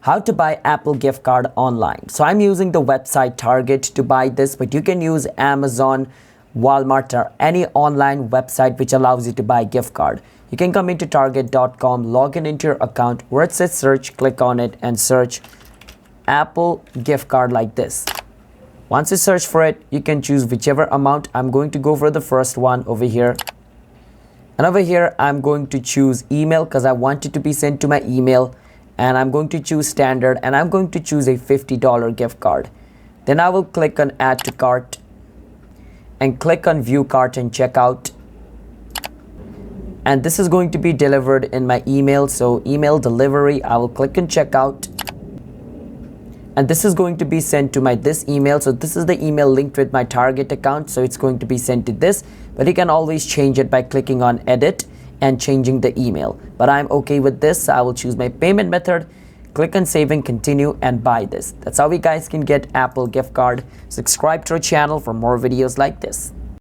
How to buy Apple gift card online. So I'm using the website Target to buy this, but you can use Amazon, Walmart, or any online website which allows you to buy gift card. You can come into target.com, log in into your account, where it says search, click on it and search Apple gift card like this. Once you search for it, you can choose whichever amount. I'm going to go for the first one over here. And over here, I'm going to choose email because I want it to be sent to my email. And I'm going to choose standard, and I'm going to choose a $50 gift card. Then I will click on add to cart and click on view cart and checkout. And this is going to be delivered in my email. So email delivery, I will click on checkout. And this is going to be sent to this email. So this is the email linked with my Target account. So it's going to be sent to this, but you can always change it by clicking on edit and changing the email. But I'm okay with this. So I will choose my payment method, click on save and continue and buy this. That's how you guys can get Apple gift card. Subscribe to our channel for more videos like this.